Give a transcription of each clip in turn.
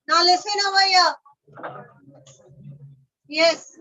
Now listen over here. Yes.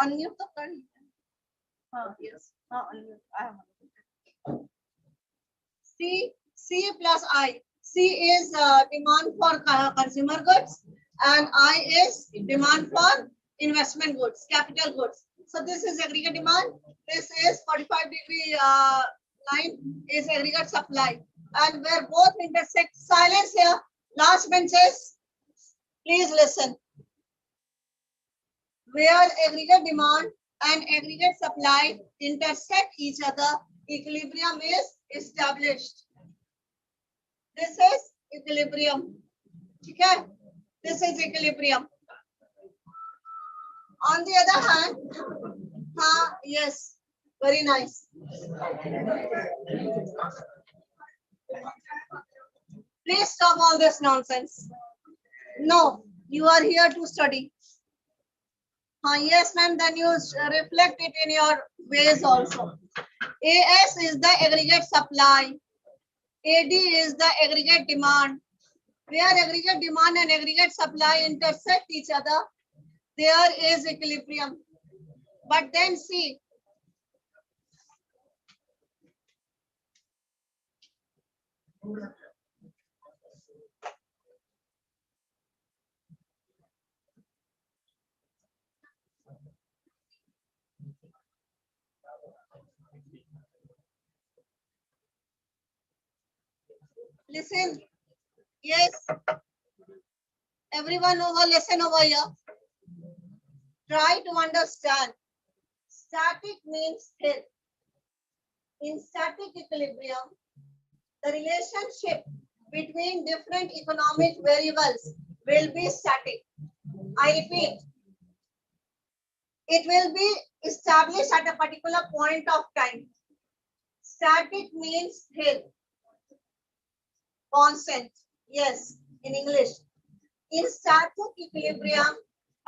Unmute तो कर लिया. हाँ, yes. हाँ, unmute. I have unmuted. C plus I. C is demand for consumer goods and I is demand for investment goods, capital goods. So this is aggregate demand. This is 45-degree line is aggregate supply. And where both intersect, silence here, last benches, please listen. Where aggregate demand and aggregate supply intersect each other, equilibrium is established. This is equilibrium. Okay? This is equilibrium. On the other hand, yes, very nice. Please stop all this nonsense. No, you are here to study. Yes, ma'am, then you reflect it in your ways also. AS is the aggregate supply. AD is the aggregate demand. Where aggregate demand and aggregate supply intersect each other, there is equilibrium. But then see, listen. Yes. Everyone over, listen over here. Try to understand. Static means still. In static equilibrium, the relationship between different economic variables will be static. I repeat, it will be established at a particular point of time. Static means still. Constant. Yes, in English. In static equilibrium,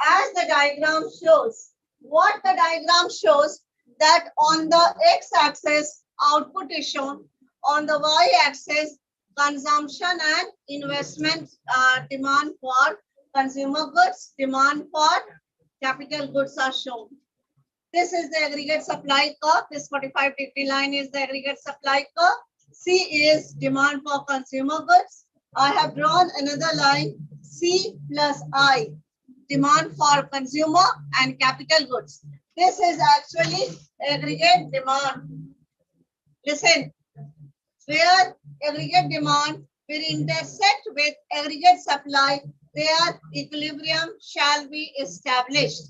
as the diagram shows, what the diagram shows that on the x-axis output is shown, on the y-axis consumption and investment demand for consumer goods, demand for capital goods are shown. This is the aggregate supply curve. This 45-degree line is the aggregate supply curve. C is demand for consumer goods. I have drawn another line, C plus I, demand for consumer and capital goods. This is actually aggregate demand. Listen, where aggregate demand will intersect with aggregate supply, their equilibrium shall be established.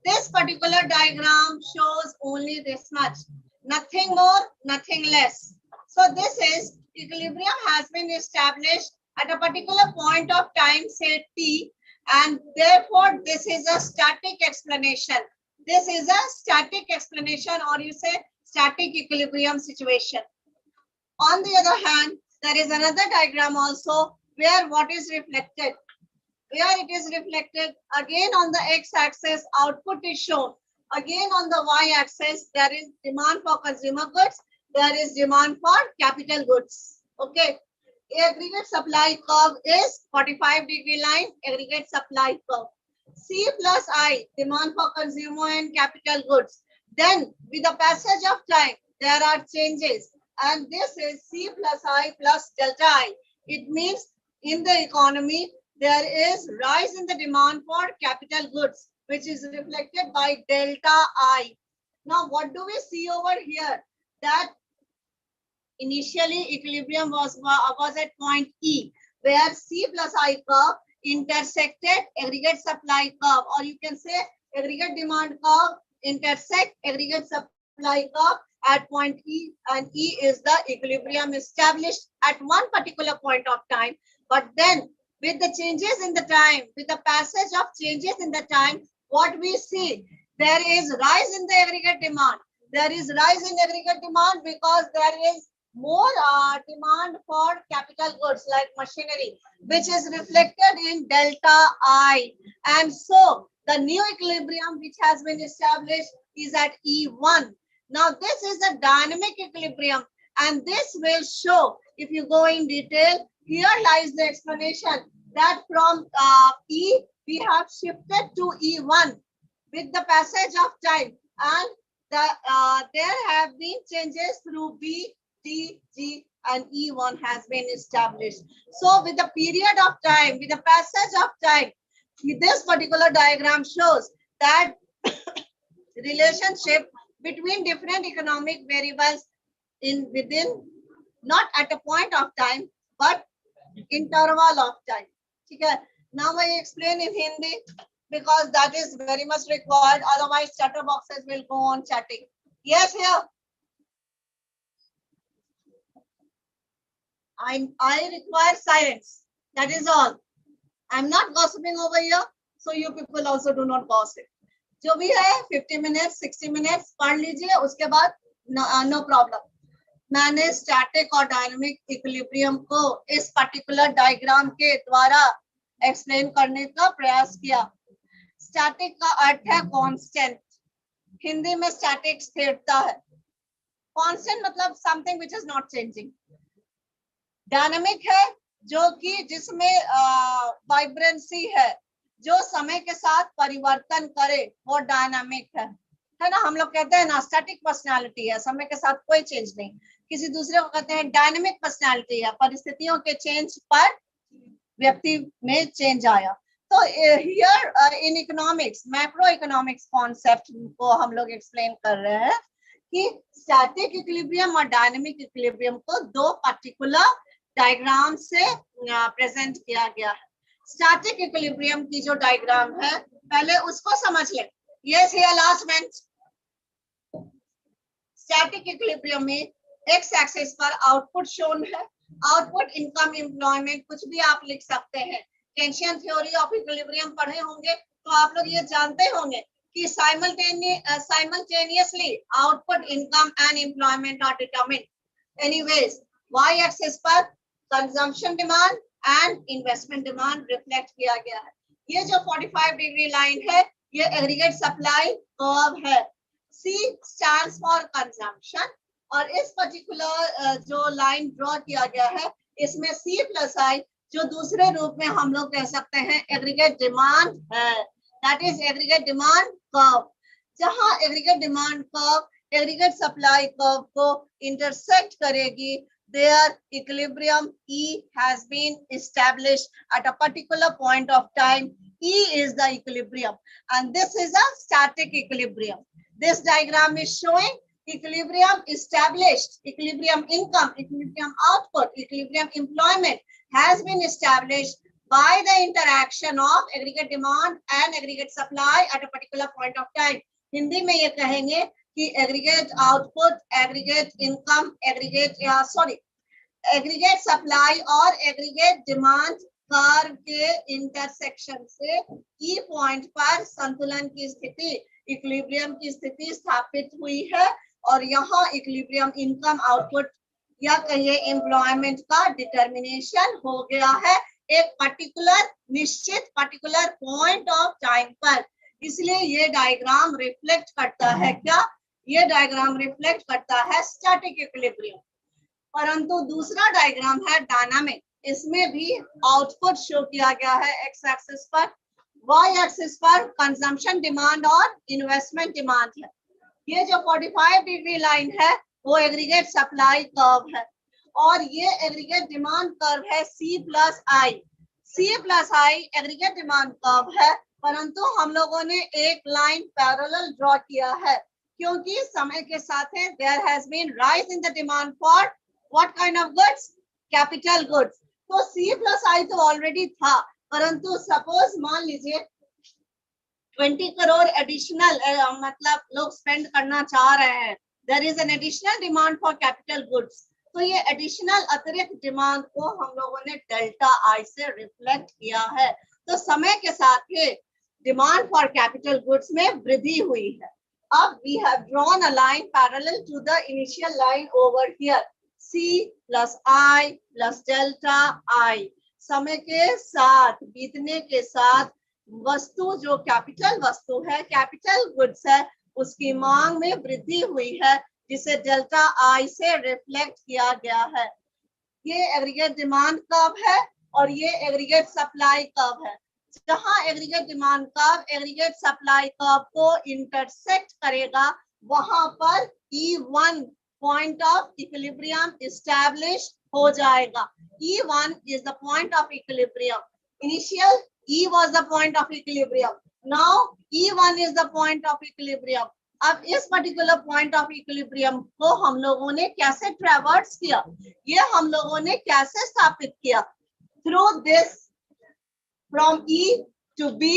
This particular diagram shows only this much, nothing more, nothing less. So this is equilibrium has been established at a particular point of time, say t, and therefore this is a static explanation. This is a static explanation, or you say static equilibrium situation. On the other hand, there is another diagram also where what is reflected. Where it is reflected, again on the x-axis output is shown. Again on the y-axis there is demand for consumer goods, there is demand for capital goods. Okay. aggregate supply curve is 45-degree line, aggregate supply curve. C plus I, demand for consumer and capital goods. Then with the passage of time, there are changes. And this is C plus I plus delta I. It means in the economy, there is rise in the demand for capital goods, which is reflected by delta I. Now, what do we see over here? That initially equilibrium was at point E, where C plus I curve intersected aggregate supply curve, or you can say aggregate demand curve intersect aggregate supply curve at point E, and E is the equilibrium established at one particular point of time. But then with the changes in the time, with the passage of changes in the time, what we see, there is rise in the aggregate demand. There is rise in aggregate demand because there is more demand for capital goods like machinery, which is reflected in delta I. And so the new equilibrium which has been established is at E1. Now this is a dynamic equilibrium, and this will show, if you go in detail, here lies the explanation that from E we have shifted to E1 with the passage of time, and there have been changes through B, D, G, and E1 has been established. So with the period of time, with the passage of time, this particular diagram shows that relationship between different economic variables within, not at a point of time, but interval of time. Okay. Now I explain in Hindi because that is very much required. Otherwise, chatter boxes will go on chatting. Yes, here. I require silence. That is all. I'm not gossiping over here, so you people also do not gossip. जो भी है 50 minutes, 60 minutes पढ़ लीजिए, उसके बाद no problem. मैंने static और dynamic equilibrium को इस पर्टिकुलर डायग्राम के द्वारा एक्सप्लेन करने का प्रयास किया. स्टैटिक का अर्थ है कांस्टेंट. हिंदी में स्टैटिक स्थिरता है. कांस्टेंट मतलब something which is not changing. Dynamic है जो कि जिसमें वाइब्रेंसी है, जो समय के साथ परिवर्तन करे, वो डायनामिक है ना. हम लोग कहते हैं ना स्टैटिक पर्सनालिटी है, समय के साथ कोई चेंज नहीं. किसी दूसरे को कहते हैं डायनामिक पर्सनालिटी है, परिस्थितियों के चेंज पर व्यक्ति में चेंज आया. तो here in economics, macro economics concept को हम लोग एक्सप्लेन कर रहे हैं कि स्टैटिक इक्विलिब्रियम और डायनामिक इक्विलिब्रियम को दो पर्टिकुलर डायग्राम से प्रेजेंट किया गया है. स्टैटिक इक्विलिब्रियम की जो डायग्राम है, पहले उसको समझ लें. Yes, here last bench. Static equilibrium में एक्स एक्सिस पर आउटपुट शोन है. आउटपुट, इनकम, एम्प्लॉयमेंट, कुछ भी आप लिख सकते हैं. केंशियन थ्योरी ऑफ इक्विलिब्रियम पढ़े होंगे तो आप लोग ये जानते होंगे कि simultaneously output, income and employment are determined. Anyways, Y axis पर consumption demand and investment demand reflect किया गया है. ये जो 45 डिग्री लाइन है, ये एग्रीगेट सप्लाई कर्व है. C stands for consumption, और इस पर्टिकुलर जो लाइन ड्रॉ किया गया है, इसमें C plus I जो दूसरे रूप में हम लोग कह सकते हैं एग्रीगेट डिमांड है. That is aggregate demand curve. जहां aggregate demand curve aggregate supply curve को इंटरसेक्ट करेगी, their equilibrium E has been established at a particular point of time. E is the equilibrium, and this is a static equilibrium. This diagram is showing equilibrium established, equilibrium income, equilibrium output, equilibrium employment has been established by the interaction of aggregate demand and aggregate supply at a particular point of time. Hindi में ये कहेंगे कि aggregate output, aggregate income, aggregate supply और aggregate demand curve के intersection से ई point पर संतुलन की स्थिति, इक्विलिब्रियम की स्थिति स्थापित हुई है. और यहाँ इक्विलिब्रियम इनकम, आउटपुट या कहिए एम्प्लॉयमेंट का डिटर्मिनेशन हो गया है एक पर्टिकुलर निश्चित पर्टिकुलर पॉइंट ऑफ टाइम पर. इसलिए ये डायग्राम रिफ्लेक्ट करता है क्या? ये डायग्राम रिफ्लेक्ट करता है स्टैटिक इक्विलिब्रियम. परंतु दूसरा डायग्राम है डायनामिक, इसमें भी आउटपुट शो किया गया है एक्स एक्सिस पर, वाई एक्सिस पर कंजम्पशन डिमांड और इन्वेस्टमेंट डिमांड है। ये जो 45 डिग्री लाइन है वो एग्रीगेट सप्लाई कर्व है और ये एग्रीगेट डिमांड कर्व है C प्लस आई। C प्लस आई एग्रीगेट डिमांड कर्व है, परंतु हम लोगों ने एक लाइन पैरेलल ड्रॉ किया है क्योंकि समय के साथ there has been rise in the demand for what kind of goods, capital goods. तो C प्लस आई तो ऑलरेडी था, परंतु सपोज मान लीजिए 20 करोड़ एडिशनल मतलब लोग स्पेंड करना चाह रहे हैं, there is an additional demand for capital goods. तो ये एडिशनल अतिरिक्त डिमांड को हम लोगों ने डेल्टा आई से रिफ्लेक्ट किया है। तो समय के साथ ही डिमांड फॉर कैपिटल गुड्स में वृद्धि हुई है। अब we have drawn a line parallel to the initial line over here, C plus I plus delta I. समय के साथ बीतने के साथ वस्तु जो कैपिटल वस्तु है, कैपिटल गुड्स है, उसकी मांग में वृद्धि हुई है जिसे डेल्टा आई से रिफ्लेक्ट किया गया है। ये एग्रीगेट डिमांड कर्व है और ये एग्रीगेट सप्लाई कर्व है। जहां aggregate demand curve aggregate supply curve को इंटरसेक्ट करेगा वहां पर E1 point of equilibrium establish हो जाएगा। E1 is the point of equilibrium. Initial E was the point of equilibrium. Now E1 is the point of equilibrium. अब इस particular point of equilibrium को हम लोगों ने कैसे ट्रैवर्स किया, ये हम लोगों ने कैसे स्थापित किया, through this from E to B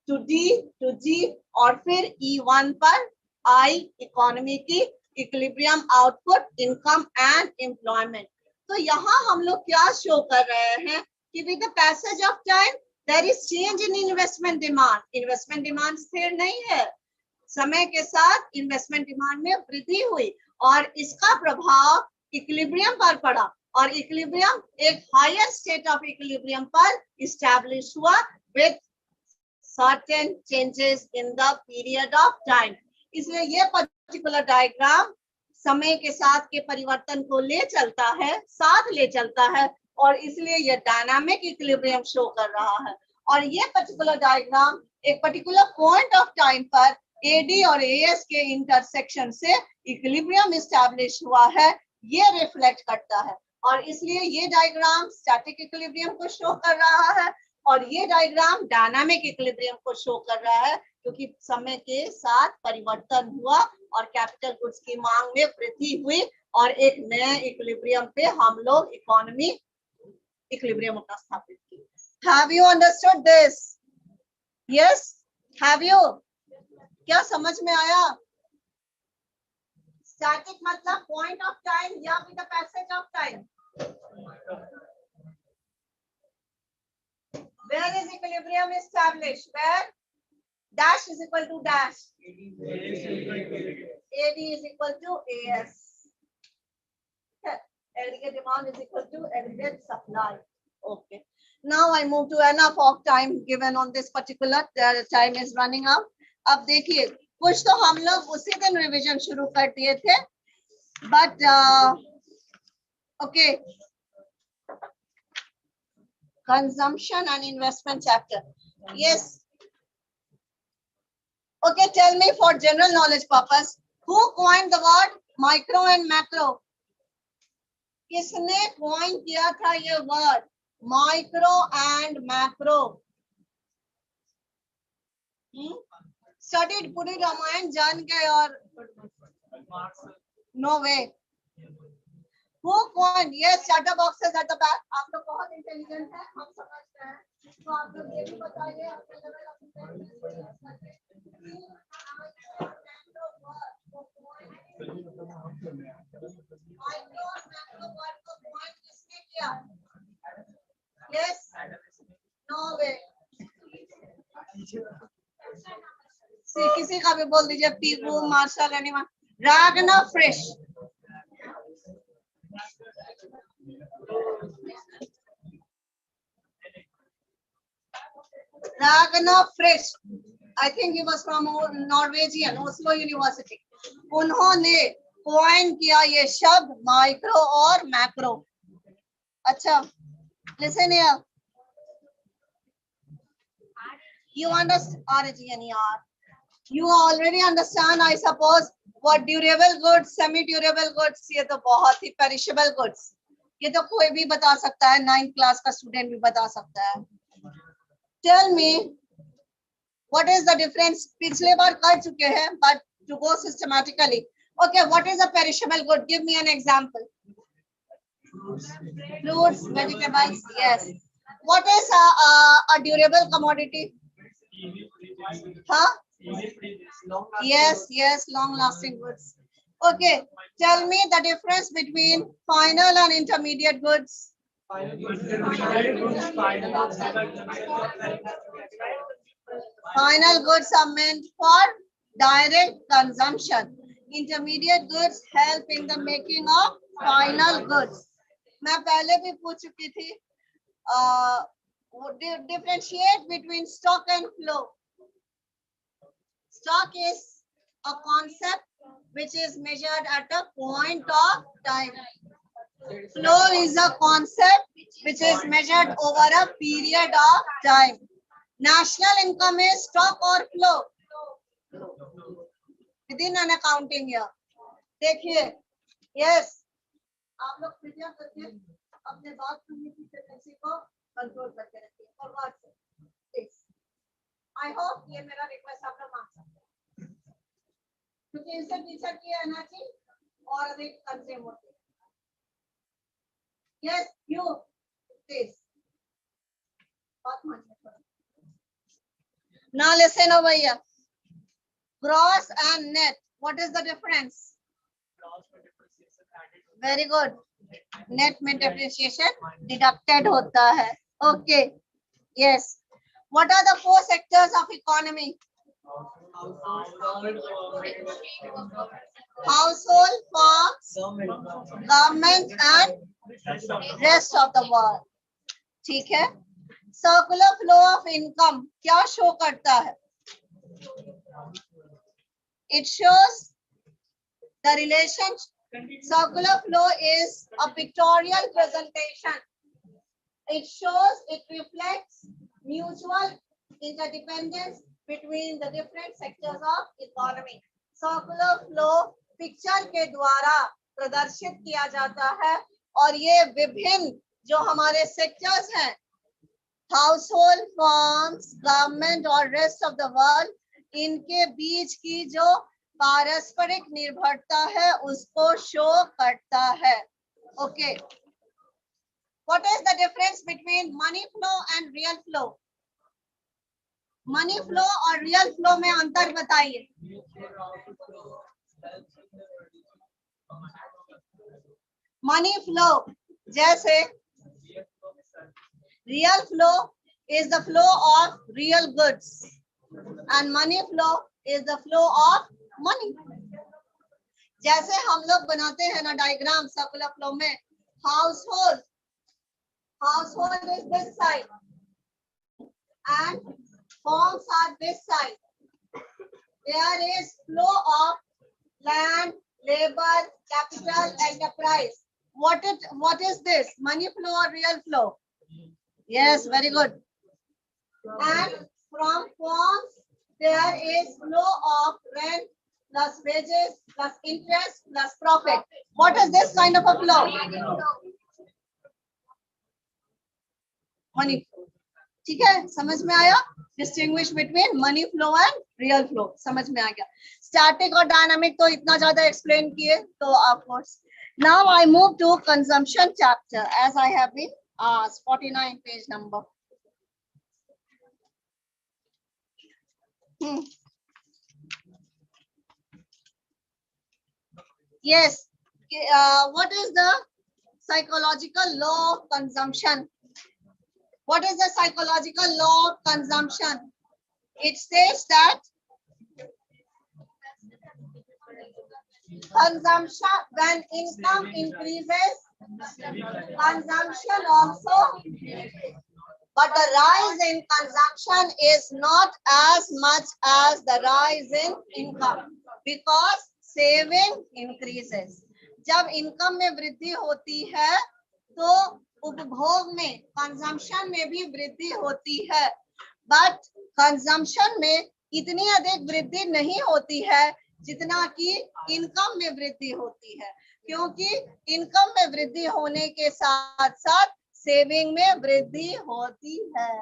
to D to G और फिर E1 पर I इकोनॉमी की equilibrium output income and employment. तो यहाँ हम लोग क्या शो कर रहे हैं कि with the passage of time there is change in investment demand. Investment demand स्थिर नहीं है, समय के साथ इन्वेस्टमेंट डिमांड में वृद्धि हुई और इसका प्रभाव इक्विलिब्रियम पर पड़ा और इक्विलिब्रियम एक हायर स्टेट ऑफ इक्विलिब्रियम पर इस्टेब्लिश हुआ with certain changes in the period of time. इसलिए ये पर्टिकुलर डायग्राम समय के साथ के परिवर्तन को ले चलता है, साथ ले चलता है और इसलिए ये डायनामिक इक्विलिब्रियम शो कर रहा है। और ये पर्टिकुलर डायग्राम एक पर्टिकुलर पॉइंट ऑफ टाइम पर AD और AS के इंटरसेक्शन से इक्विलिब्रियम एस्टैब्लिश हुआ है, ये रिफ्लेक्ट करता है और इसलिए ये डायग्राम स्टैटिक इक्विलिब्रियम को शो कर रहा है और ये डायग्राम डायनामिक इक्विलिब्रियम को शो कर रहा है क्योंकि समय के साथ परिवर्तन हुआ और कैपिटल गुड्स की मांग में वृद्धि हुई और एक नए इक्विलिब्रियम पे हम लोग इकोनॉमी इक्विलिब्रियम का स्थापित किया। Have you understood this? Yes, have you? क्या समझ में आया? स्टैटिक मतलब पॉइंट ऑफ टाइम या with the passage of time. Where is equilibrium established? Where dash is equal to dash, AD is equal to AS. Aggregate demand is equal to aggregate supply. Okay. Now I move to enough of time given on this particular time is running out. अब देखिए कुछ तो हम लोग उसी दिन revision शुरू कर दिए थे, but okay, consumption and investment chapter. Yes. Okay, tell me for general knowledge purpose, who coined the word micro and macro? किसने coin किया था ये word micro and macro? Studied पूरी रामायण जान गए और no way. Who coined? Yes, shadow boxes at the back. आप लोग बहुत इंटेलिजेंट हैं, हम समझते हैं, तो आप लोग ये भी बताइए अपने level of Yes, no way. किसी का भी बोल दीजिए, Pigou, Marshall, anyone. Ragnar Frisch, Ragnar Frisch, I think he was from Norwegian, Oslo University. उन्होंने कॉइन किया ये शब्द माइक्रो और मैक्रो। अच्छा, listen here, you understand, you already understand I suppose what durable goods, semi durable goods, ये तो बहुत ही perishable goods, ये तो कोई भी बता सकता है, 9th क्लास का स्टूडेंट भी बता सकता है। Tell me what is the difference, पिछले बार कर चुके हैं but to go systematically. Okay, what is a perishable good? Give me an example. Fruits, vegetables, yes. What is a durable commodity? Huh? Yes, yes, long lasting goods. Okay, tell me the difference between final and intermediate goods. Final goods are meant for direct consumption. Intermediate goods help in the making of final goods. मैं पहले भी पूछ चुकी थी, differentiate between stock and flow. Stock is a concept which is measured at a point of time. Flow is a concept which is measured over a period of time. National income is stock or flow? Within an accounting year. देखिए, yes. आप लोग कृपया करके अपने बात सुनने की tendency को कंट्रोल करके रखिए और बात से। I hope ये मेरा रिक्वेस्ट आप लोग मान सकते हैं, क्योंकि इससे टीचर की एनर्जी और अधिक कंज्यूम होती है। Yes, you please. बात मानिए थोड़ा। Now listen over here. Gross and net. What is the difference? Very good. Net में depreciation deducted होता है. Okay. Yes. What are the 4 sectors of economy? Household, farms, government and rest of the world. ठीक है. Circular flow of income क्या show करता है? It shows the relation. Circular flow is a pictorial presentation. It shows, it reflects mutual interdependence between the different sectors of economy. Circular flow picture के द्वारा प्रदर्शित किया जाता है और ये विभिन्न जो हमारे sectors हैं, household, farms, government और rest of the world, इनके बीच की जो पारस्परिक निर्भरता है उसको शो करता है। Okay, what is the difference between money flow and real flow? Money flow और रियल फ्लो में अंतर बताइए। मनी फ्लो जैसे real flow is the flow of real goods and money flow is the flow of money. जैसे हम लोग बनाते हैं ना डायग्राम सर्कुलर फ्लो में, household is this side and farms are this side. There is flow of land, labor, capital, enterprise. What is this? Money flow or real flow? Yes, very good. And from farms there is flow of rent plus wages plus interest plus profit. What is this kind of a flow? Money flow. ठीक है, समझ में आया? Distinguish between money flow and real flow. समझ में आ गया? Static और dynamic तो इतना ज़्यादा explain किए, तो of course. Now I move to consumption chapter as I have been asked. 49 page number. Yes. What is the psychological law of consumption? What is the psychological law of consumption? It says that consumption, when income increases, consumption also increases. But the rise in consumption is not as much as the rise in income because saving increases. जब income में वृद्धि होती है तो उपभोग में, consumption में भी वृद्धि होती है, बट कंजम्पशन में इतनी अधिक वृद्धि नहीं होती है जितना कि इनकम में वृद्धि होती है, क्योंकि इनकम में वृद्धि होने के साथ साथ सेविंग में वृद्धि होती है।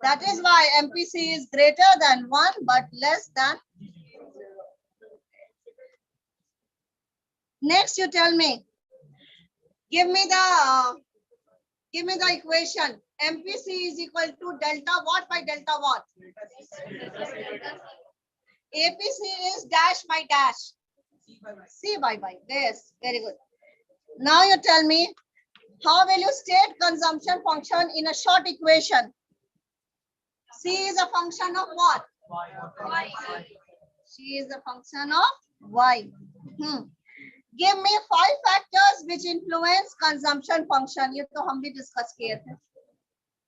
That is why MPC is greater than 1 but less than 0. Next, you tell me. Give me the equation. MPC is equal to delta what by delta what? APC is dash by dash. C by. Yes, very good. Now you tell me, how will you state consumption function in a short equation? C is a function of what? Y. C is a function of Y. Give me 5 factors which influence consumption function. ये तो हम भी discuss किए थे.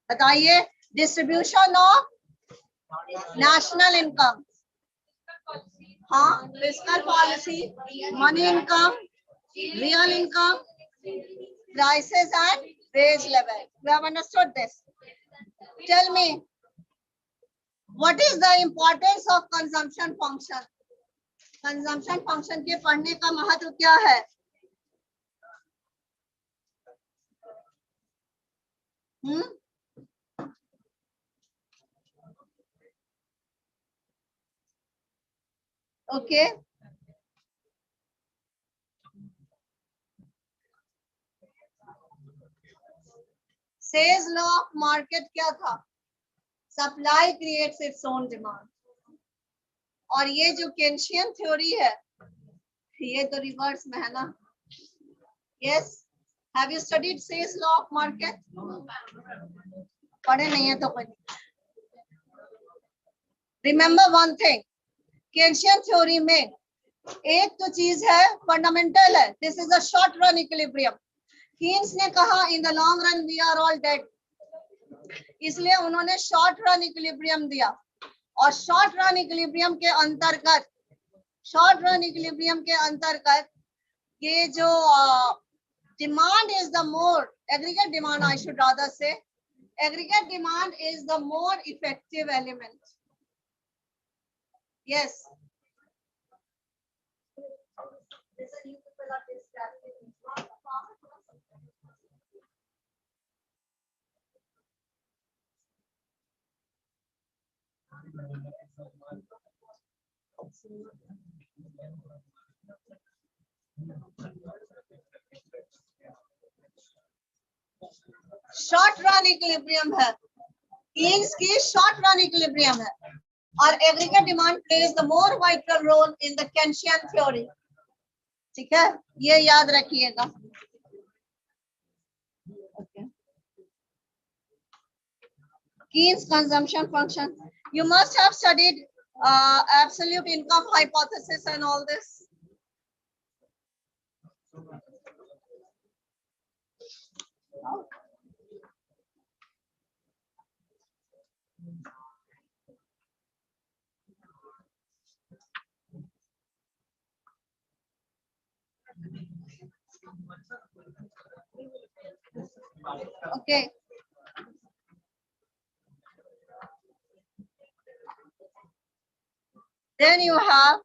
बताइए. Distribution of national income. हाँ, fiscal policy, money income, real income, prices and wage level. You have understood this? Tell me, what is the importance of consumption function? Consumption function के पढ़ने का महत्व क्या है? Okay. Say's law of market क्या था? Supply creates its own demand. और ये जो केंशियन थ्योरी है, ये तो रिवर्स में है ना? Yes. Have you studied Say's law of market? पढ़े नहीं है तो कोई. Remember one thing. Keynesian theory में एक तो चीज है, फंडामेंटल है. This is a short run equilibrium. Keynes ने कहा in the long run we are all dead, इसलिए उन्होंने शॉर्ट रन इक्विलिब्रियम दिया. और शॉर्ट रन इक्विलिब्रियम के अंतर्गत ये जो demand is the more aggregate demand, I should rather say aggregate demand is the more effective element. Yes. Short run equilibrium है, Keynes की शॉर्ट रन इक्विलिब्रियम है. और aggregate demand plays the more vital role in the Keynesian theory. ठीक है, ये याद रखिएगा. Keynes consumption function. You must have studied absolute income hypothesis and all this. Okay. Then you have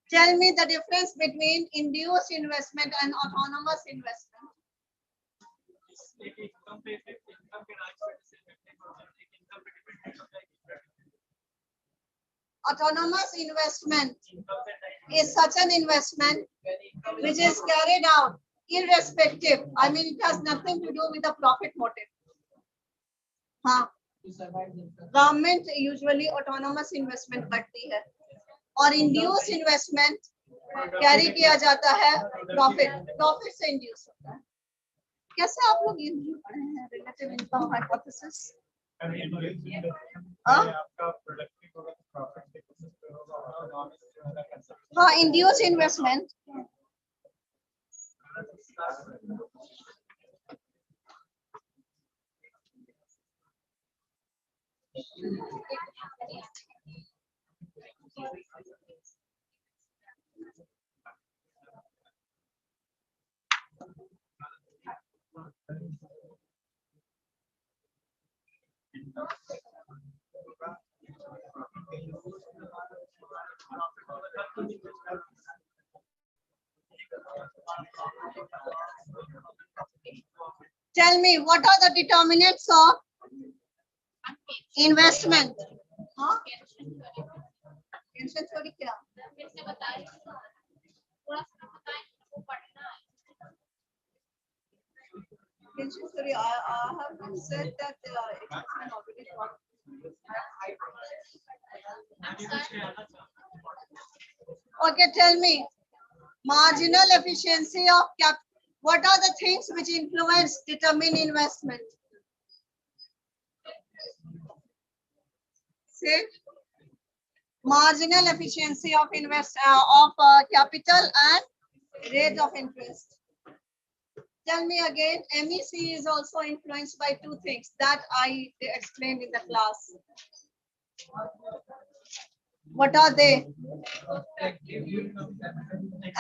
tell me the difference between induced investment and autonomous investment. Autonomous investment is such an investment which is carried out irrespective. I mean, it has nothing to do with the profit motive. हाँ, government usually autonomous investment करती है और induce investment carry किया जाता है profit से induce होता है. कैसे आप लोग ये नहीं पढ़े हैं relative income hypothesis? Induced investment. Tell me, what are the determinants of investment? हाँ? Pension theory क्या? Pension theory, I have been said that it has been already taught. Okay, tell me, marginal efficiency of cap. What are the things which influence determine investment? Say, marginal efficiency of capital and rate of interest. Tell me again, MEC is also influenced by two things that I explained in the class. What are they?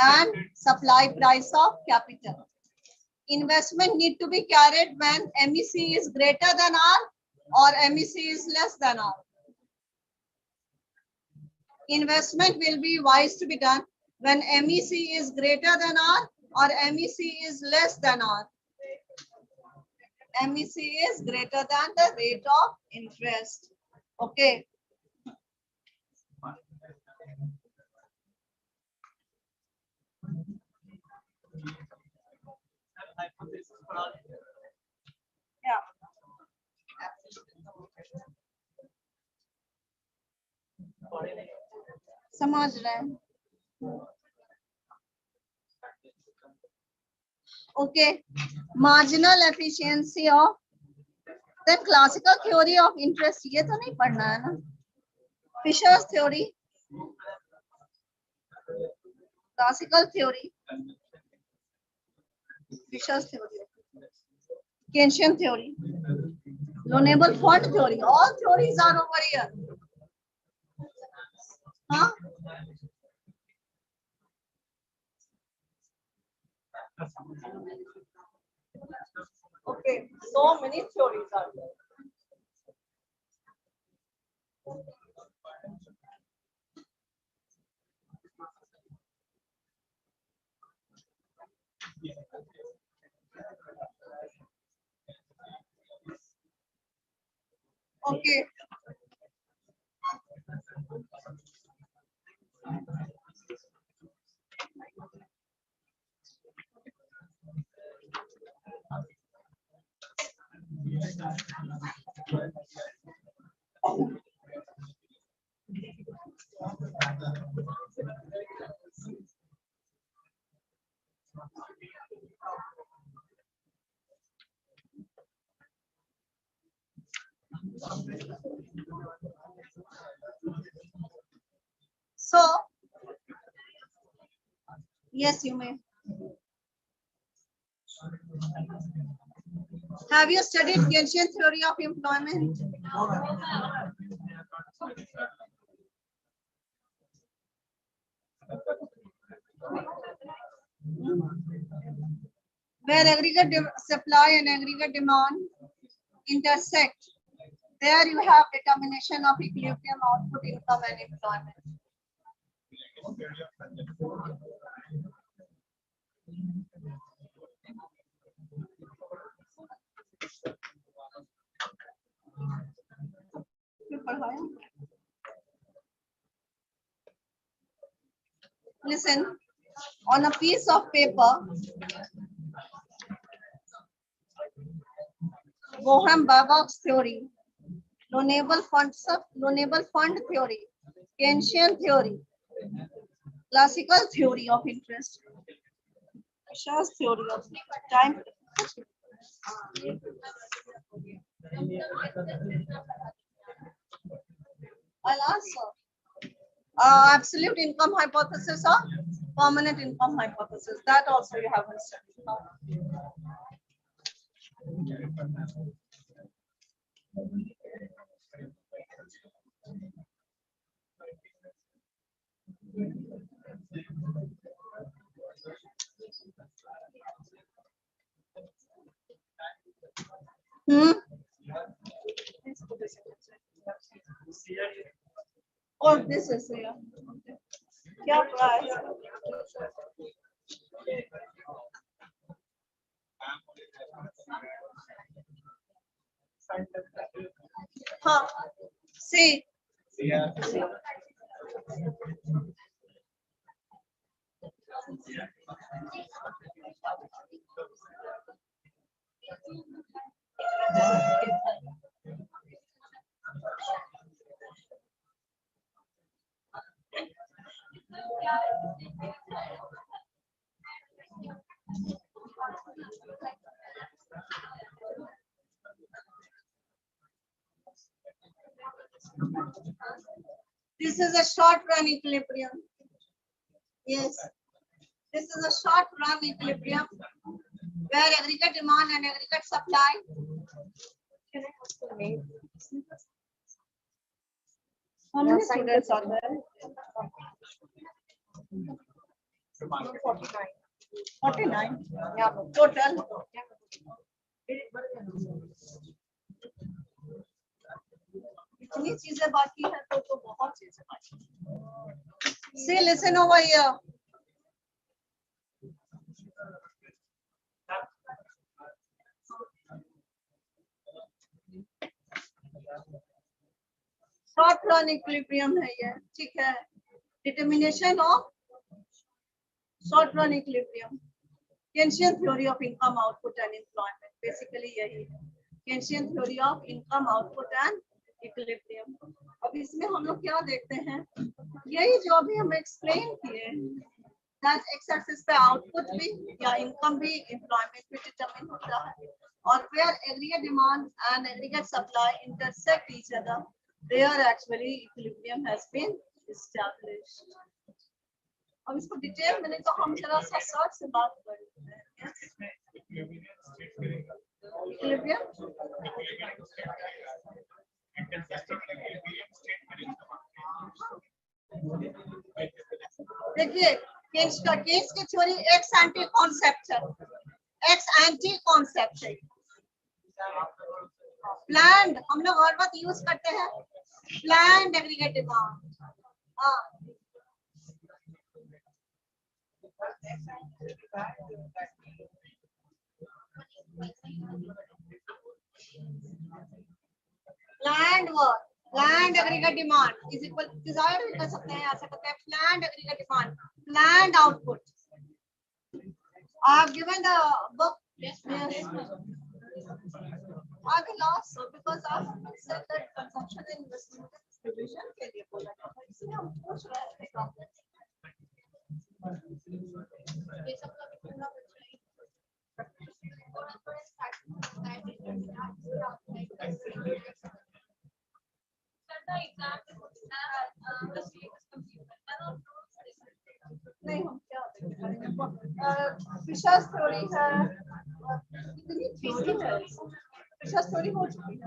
And supply price of capital. Investment need to be carried when MEC is greater than R or MEC is less than R. Investment will be wise to be done when MEC is greater than R or MEC is less than R. MEC is greater than the rate of interest. Okay. Yeah. समझ रहे हैं? Okay, marginal efficiency of then classical theory of interest. ये तो नहीं पढ़ना है ना? Fisher's theory, classical theory, Fisher's theory, Keynesian theory, loanable fund theory. All theories are over here. Huh? Okay, so many theories are there. Okay. So, yes, you may. Have you studied Keynesian theory of employment? Where aggregate supply and aggregate demand intersect, there you have determination of equilibrium, output, income, and employment. Listen, on a piece of paper, Bohem-Babak's theory, loanable fund theory, Keynesian theory, classical theory of interest, Fisher's theory of time. I'll answer. Absolute income hypothesis or permanent income hypothesis. That also you haven't studied now. Oh, this is here. क्या price? हाँ, see. This is a short run equilibrium. Yes. This is a short run equilibrium where aggregate demand and aggregate supply. Can I ask the name? How many students are there? 49. 49? Yeah. Total? इतनी चीजें बाकी है तो बहुत चीजें बाकी है. See, listen over here. Short run equilibrium है ये, ठीक है. Determination of short run equilibrium. Keynesian theory of income output and employment, basically यही है. Keynesian theory of income output and equilibrium. अब इसमें हम लोग क्या देखते हैं, यही जो अभी हम एक्सप्लेन किए, दैट एक्स एक्सिस पे आउटपुट भी या इनकम भी एम्प्लॉयमेंट भी डिटरमिन होता है, और where aggregate demand and aggregate supply intersect each other, there actually equilibrium has been established. अब इसको डिटेल में नहीं तो हम जरा सा शॉर्ट से बात करते हैं. इक्विलिब्रियम देखिए, केस की थ्योरी एक्स एंटी कॉन्सेप्ट है. एक्स एंटी कॉन्सेप्ट है. प्लान्ड हम लोग हर वक्त यूज करते हैं प्लान्ड एग्रीगेट डिमांड. हाँ, planned work, planned aggregate demand is equal desired कर सकते हैं, ऐसा करते हैं planned aggregate demand, planned output. I have given the book. Yes. I will also, because I have said that consumption and investment distribution के लिए बोला था, इसलिए हम पूछ रहे थे complex. ये सब का कितना बचा है? नहीं, हम क्या फिशर्स थ्योरी है, इतनी थ्योरी है. फिशर्स थ्योरी हो चुकी है.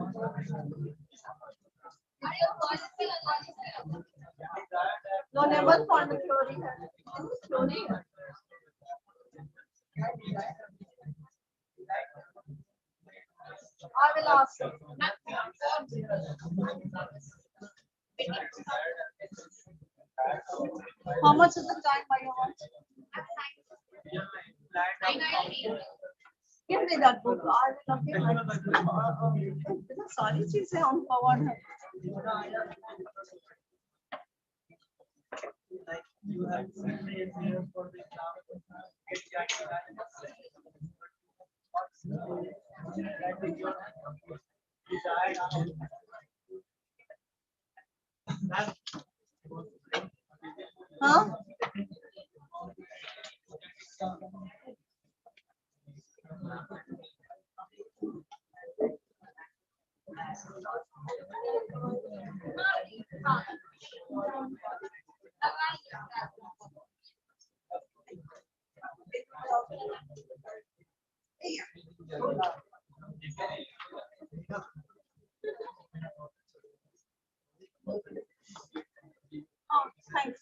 नॉनेबल फॉर्म थ्योरी है, थ्योरी है. I will ask. How much is the time by your watch? Give me that book. I will give my सारी चीजें on forward है. You have for the हाँ, Oh, thanks.